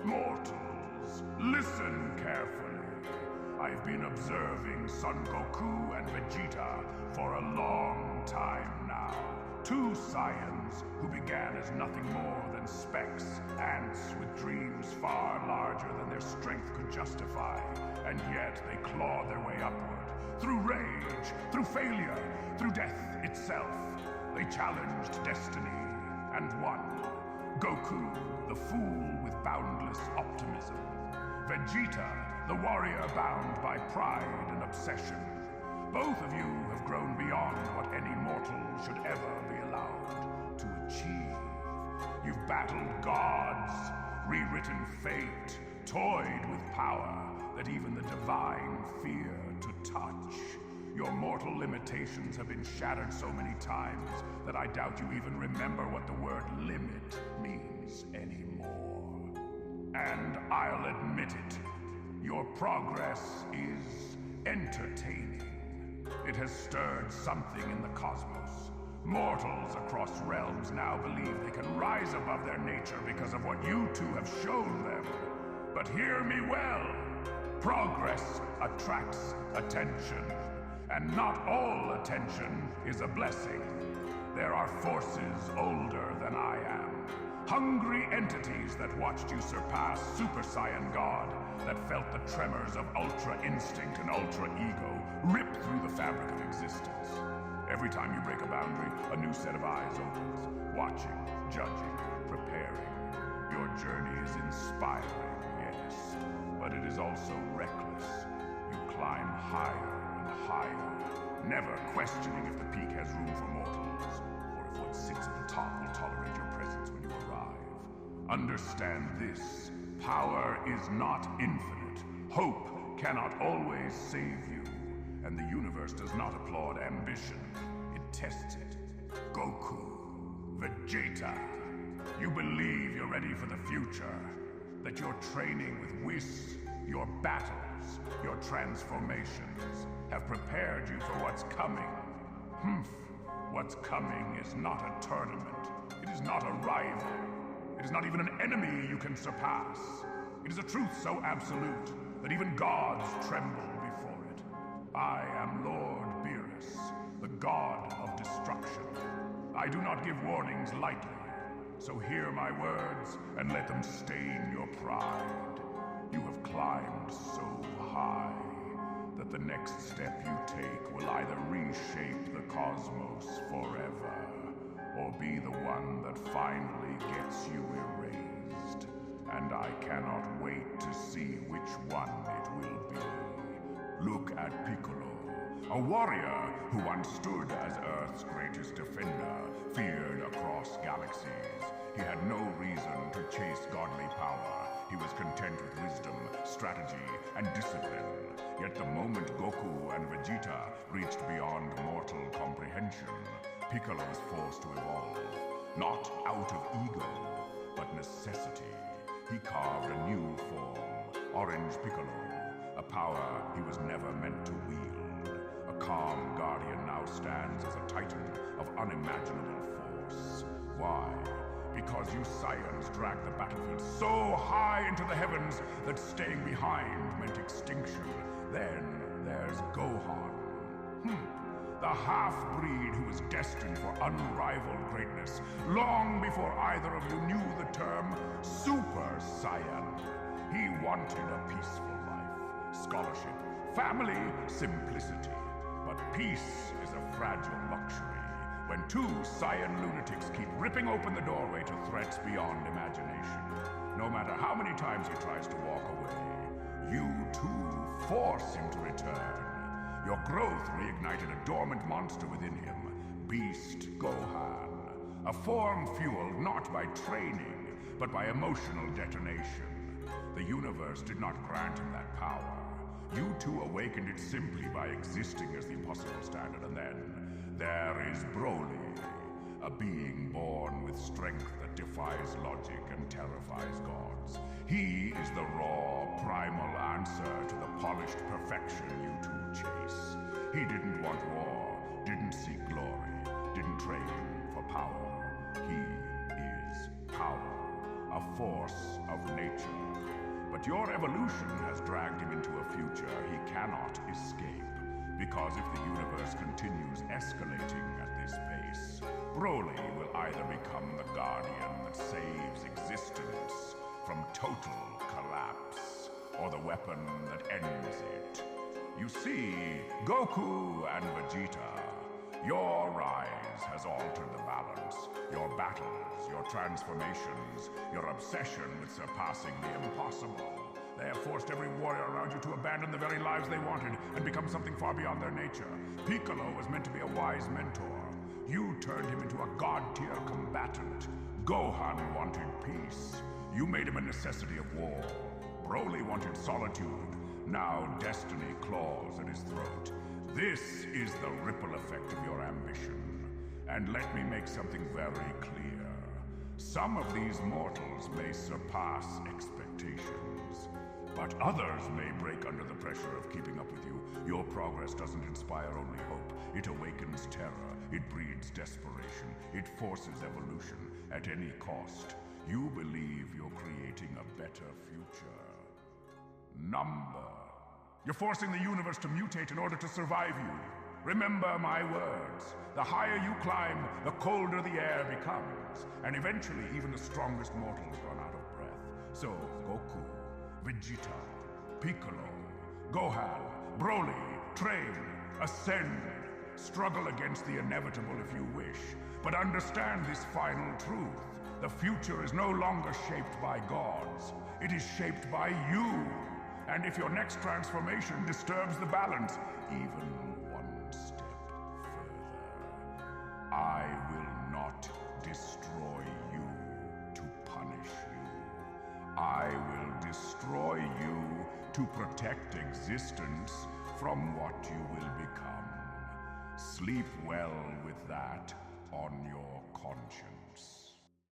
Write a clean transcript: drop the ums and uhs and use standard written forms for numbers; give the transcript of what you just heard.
Mortals, listen carefully. I've been observing Son Goku and Vegeta for a long time now. Two Saiyans who began as nothing more than specks, ants with dreams far larger than their strength could justify. And yet they clawed their way upward, through rage, through failure, through death itself. They challenged destiny and won. Goku, the fool with boundless optimism. Vegeta, the warrior bound by pride and obsession. Both of you have grown beyond what any mortal should ever be allowed to achieve. You've battled gods, rewritten fate, toyed with power that even the divine fear to touch. Your mortal limitations have been shattered so many times that I doubt you even remember what the word limit means anymore. And I'll admit it, your progress is entertaining. It has stirred something in the cosmos. Mortals across realms now believe they can rise above their nature because of what you two have shown them. But hear me well. Progress attracts attention. And not all attention is a blessing. There are forces older than I am. Hungry entities that watched you surpass Super Saiyan God, that felt the tremors of Ultra Instinct and Ultra Ego rip through the fabric of existence. Every time you break a boundary, a new set of eyes opens, watching, judging, preparing. Your journey is inspiring, yes, but it is also reckless. You climb higher and higher, never questioning if the peak has room for mortals, or if what sits at the top will tolerate your presence when you arrive. Understand this, power is not infinite. Hope cannot always save you, and the universe does not applaud ambition, it tests it. Goku, Vegeta, you believe you're ready for the future, that your training with Whis, your battles, your transformations have prepared you for what's coming. What's coming is not a tournament. It is not a rival. It is not even an enemy you can surpass. It is a truth so absolute that even gods tremble before it. I am Lord Beerus, the god of destruction. I do not give warnings lightly, so hear my words and let them stain your pride. You have climbed so high that the next step you take will either reshape the cosmos forever, or be the one that finally gets you erased. And I cannot wait to see which one it will be. Look at Piccolo, a warrior who once stood as Earth's greatest defender, feared across galaxies. He had no reason to chase godly power. He was content with wisdom, strategy, and discipline. Yet the moment Goku and Vegeta reached beyond mortal comprehension, Piccolo was forced to evolve. Not out of ego, but necessity. He carved a new form, Orange Piccolo, a power he was never meant to wield. A calm guardian now stands as a titan of unimaginable force. Why? Because you Saiyans dragged the battlefield so high into the heavens that staying behind meant extinction. Then there's Gohan. The half-breed who was destined for unrivaled greatness, long before either of you knew the term Super Saiyan. He wanted a peaceful life, scholarship, family, simplicity. But peace is a fragile luxury when two Saiyan lunatics keep ripping open the doorway to threats beyond imagination. No matter how many times he tries to walk away, you too force him to return. Your growth reignited a dormant monster within him, Beast Gohan. A form fueled not by training, but by emotional detonation. The universe did not grant him that power. You two awakened it simply by existing as the impossible standard, and then there is Broly, a being born with strength that defies logic and terrifies gods. He is the raw, primal answer to the polished perfection you two chase. He didn't want war, didn't seek glory, didn't train for power. He is power, a a force of nature. But your evolution has dragged him into a future he cannot escape. Because if the universe continues escalating at this pace, Broly will either become the guardian that saves existence from total collapse, or the weapon that ends it. You see, Goku and Vegeta, your rise has altered the balance. Your battles, your transformations, your obsession with surpassing the impossible. They have forced every warrior around you to abandon the very lives they wanted and become something far beyond their nature. Piccolo was meant to be a wise mentor. You turned him into a god-tier combatant. Gohan wanted peace. You made him a necessity of war. Broly wanted solitude. Now destiny claws at his throat. This is the ripple effect of your ambition. And let me make something very clear. Some of these mortals may surpass expectations, but others may break under the pressure of keeping up with you. Your progress doesn't inspire only hope. It awakens terror. It breeds desperation. It forces evolution at any cost. You believe you're creating a better future. Number. You're forcing the universe to mutate in order to survive you. Remember my words. The higher you climb, the colder the air becomes. And eventually, even the strongest mortals run out of breath. So, Goku, Vegeta, Piccolo, Gohan, Broly, train, ascend. Struggle against the inevitable if you wish. But understand this final truth. The future is no longer shaped by gods. It is shaped by you. And if your next transformation disturbs the balance, even one step further, I will not destroy you to punish you. I will destroy you to protect existence from what you will become. Sleep well with that on your conscience.